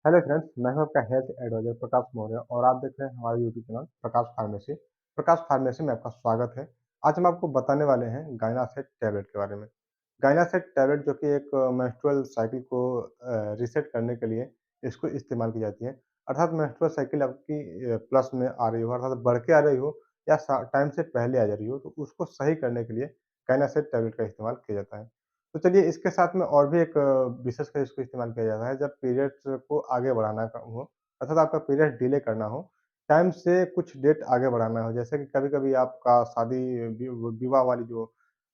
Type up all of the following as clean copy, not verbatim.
Hello friends, मैं हूं आपका हेल्थ एडवाइजर प्रकाश मौर्य और आप देख रहे हैं हमारा यूट्यूब चैनल प्रकाश फार्मेसी। प्रकाश फार्मेसी में आपका स्वागत है। आज हम आपको बताने वाले हैं गायनासेट टैबलेट के बारे में। गायनासेट टैबलेट जो कि एक मेंस्ट्रुअल साइकिल को रीसेट करने के लिए इसको इस्तेमाल की जाती है। अर्थात मेंस्ट्रुअल साइकिल आपकी प्लस में आ रही हो, अर्थात बढ़ के आ रही हो या टाइम से पहले आ जा रही हो, तो उसको सही करने के लिए गायनासेट टैबलेट का इस्तेमाल किया जाता है। तो चलिए इसके साथ में और भी एक विशेषकर इसको इस्तेमाल किया जाता है जब पीरियड्स को आगे बढ़ाना का हो, अर्थात आपका पीरियड डिले करना हो, टाइम से कुछ डेट आगे बढ़ाना हो। जैसे कि कभी-कभी आपका शादी विवाह वाली जो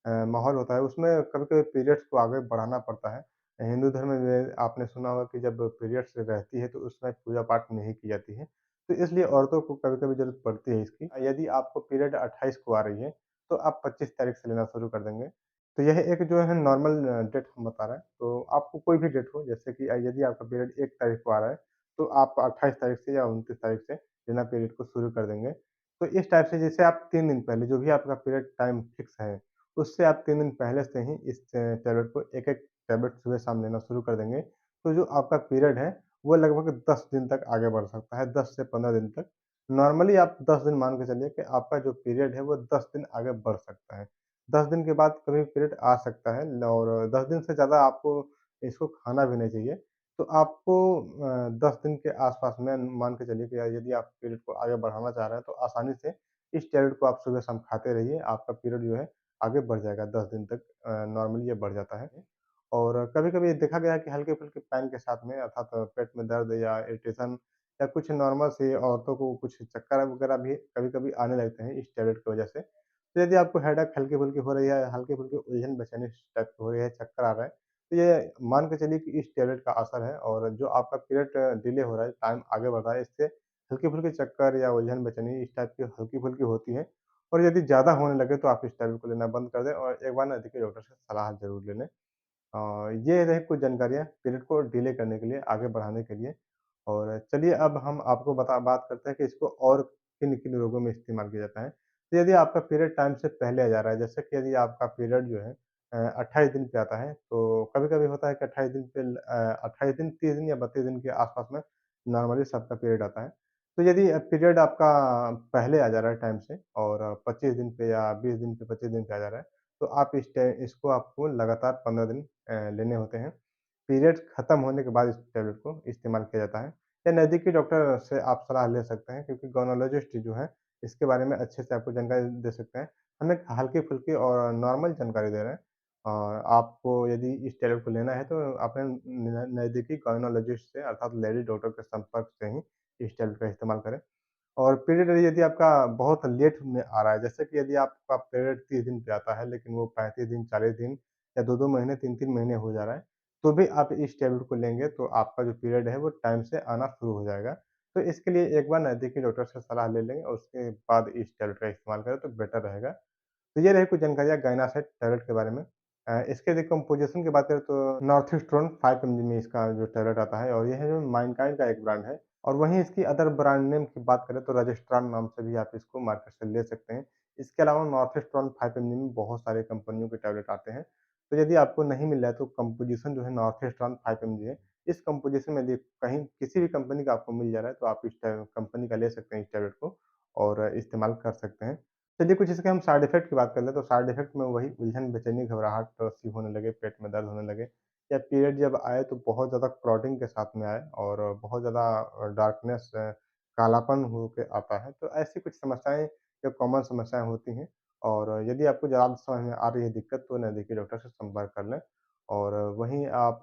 माहौल होता है उसमें कभी-कभी पीरियड्स को आगे बढ़ाना पड़ता है। हिंदू धर्म में आपने सुना होगा कि जब पीरियड्स रहती है तो उसमें पूजा-पाठ नहीं की जाती है। तो इसलिए औरतों को कभी-कभी ज़रूरत पड़ती है इसकी। यदि आपको पीरियड 28 को आ रही है, तो आप 25 तारीख से लेना शुरू कर देंगे। तो यह एक जो है नॉर्मल डेट हम बता रहे हैं, तो आपको कोई भी डेट हो जैसे कि यदि आपका पीरियड 1 तारीख को आ रहा है, तो आप 28 तारीख से या 29 तारीख से लेना पीरियड को शुरू कर देंगे। तो इस टाइप से जैसे आप 3 दिन पहले जो भी आपका पीरियड टाइम फिक्स है, उससे आप 3 दिन पहले से ही इस टैबलेट को एक-एक टैबलेट सुबह-शाम लेना शुरू कर देंगे। तो जो आपका पीरियड है, वो लगभग 10 दिन तक आगे बढ़ सकता है, 10 से 15 दिन तक। नॉर्मली आप 10 दिन मान के चलिए कि आपका जो पीरियड है, वो 10 दिन आगे बढ़ सकता है। 10 दिन के बाद कभी पीरियड आ सकता है और 10 दिन से ज़्यादा आपको इसको खाना भी नहीं चाहिए। तो आपको 10 दिन के आस-पास में मान के चलिए कि यदि आप पीरियड को आगे बढ़ाना चाह रहे हैं, तो आसानी से इस टैबलेट को आप सुबह-शाम खाते रहिए, आपका पीरियड जो है आगे बढ़ जाएगा 10 दिन तक नॉर्मली ये बढ़ जाता है। और कभी-कभी देखा गया है कि हल्के-फुल्के पेन के साथ में अर्थात पेट में दर्द या इरिटेशन या कुछ नॉर्मल सी औरतों को कुछ चक्कर वगैरह भी कभी-कभी आने लगते हैं इस टैबलेट की वजह से। तो यदि आपको हेडेक हल्की-फुल्की हो रही है, हल्की-फुल्की उलझन बेचैनी टाइप की हो रही है, चक्कर आ रहा है, तो ये मान के चलिए कि इस टैबलेट का असर है और जो आपका पीरियड डिले हो रहा है, टाइम आगे बढ़ रहा है, इससे हल्की-फुल्की चक्कर या उलझन बेचैनी इस टाइप की हल्की-फुल्की होती है और यदि ज़्यादा होने लगे तो आप इस टैबलेट को लेना बंद कर दें और एक बार नज़दीकी डॉक्टर से सलाह ज़रूर ले लें। ये रही कुछ जानकारियाँ पीरियड को डिले करने के लिए, आगे बढ़ाने के लिए। और चलिए अब हम आपको बात करते हैं कि इसको और किन-किन रोगों में इस्तेमाल किया जाता है। तो यदि आपका पीरियड टाइम से पहले आ जा रहा है, जैसे कि यदि आपका पीरियड जो है 28 दिन पे आता है, तो कभी-कभी होता है कि 28 दिन, 30 दिन या 32 दिन के आस-पास में नॉर्मली सबका पीरियड आता है। तो यदि पीरियड आपका पहले आ जा रहा है टाइम से और 25 दिन पे या 20 दिन पे, 25 दिन पे आ जा रहा है, तो आप इसको आपको लगातार 15 दिन लेने होते हैं। पीरियड खत्म होने के बाद इस टैबलेट को इस्तेमाल किया जाता है या नज़दीकी डॉक्टर से आप सलाह ले सकते हैं क्योंकि गोनोलॉजिस्ट जो है, इसके बारे में अच्छे से आपको जानकारी दे सकते हैं। हम एक हल्की-फुल्की और नॉर्मल जानकारी दे रहे हैं और आपको यदि इस टैबलेट को लेना है तो अपने नज़दीकी गोनोलॉजिस्ट से अर्थात लेडी डॉक्टर के संपर्क से ही इस टैबलेट का इस्तेमाल करें। और पीरियड यदि आपका बहुत लेट में आ रहा है, जैसे कि यदि आपका पीरियड 30 दिन पे आता है, लेकिन वो 35 दिन, 40 दिन या 2-2 महीने, 3-3 महीने हो जा रहा है, तो भी आप इस टैबलेट को लेंगे, तो आपका जो पीरियड है, वो टाइम से आना शुरू हो जाएगा। तो इसके लिए एक बार नज़दीकी डॉक्टर से सलाह ले लेंगे और उसके बाद इस टैबलेट का इस्तेमाल करें, तो बेटर रहेगा। तो ये रही कुछ जानकारियाँ गायनासाइड टैबलेट के बारे में। इसके यदि कंपोज़िशन की बात करें तो नॉर्थिस्ट्रोन 5 एमजी में इसका जो टैबलेट आता है और ये है जो माइनकाइंड का एक ब्रांड है और वहीं इसकी अदर ब्रांड नेम की बात करें तो रजिस्ट्रान नाम से भी आप इसको मार्केट से ले सकते हैं। इसके अलावा नॉर्थिस्ट्रोन 5 एमजी में बहुत सारे कंपनियों के टैबलेट आते हैं। तो यदि आपको नहीं मिल रहा है तो कंपोज़िशन जो है नॉर्थिस्ट्रोन 5 एमजी है। इस कंपोज़िशन में यदि कहीं किसी भी कंपनी का आपको मिल जा रहा है तो आप इस कंपनी का ले सकते हैं इस टैबलेट को और इस्तेमाल कर सकते हैं। चलिए कुछ इसके हम साइड इफ़ेक्ट की बात कर लें तो साइड इफ़ेक्ट में वही उलझन, बेचैनी, घबराहट सी होने लगे, पेट में दर्द होने लगे या पीरियड जब आए तो बहुत ज़्यादा क्लॉटिंग के साथ में आए और बहुत ज़्यादा डार्कनेस कालापन हो के आता है। तो ऐसी कुछ समस्याएँ जो कॉमन समस्याएँ होती हैं और यदि आपको ज़्यादा समझ में आ रही है दिक्कत तो नज़दीकी डॉक्टर से संपर्क कर लें। और वहीं आप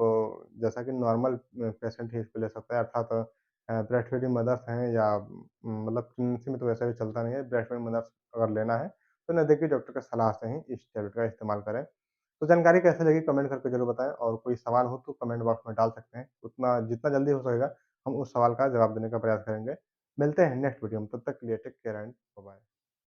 जैसा कि नॉर्मल पेशेंट ही इसको ले सकता है अर्थात ब्रेस्ट फीडिंग मदर्स हैं या मतलब प्रेगनेंसी में तो वैसे भी चलता नहीं है, ब्रेस्ट फीडिंग मदर्स अगर लेना है, तो नज़दीकी डॉक्टर की सलाह से ही इस टैबलेट का इस्तेमाल करें। तो जानकारी कैसी लगी कमेंट करके ज़रूर बताएँ और कोई सवाल हो तो कमेंट बॉक्स में डाल सकते हैं। उतना जितना जल्दी हो सकेगा हम उस सवाल का जवाब देने का प्रयास करेंगे। मिलते हैं नेक्स्ट वीडियो में, तब तक के लिए टेक केयर एंड बाय-बाय।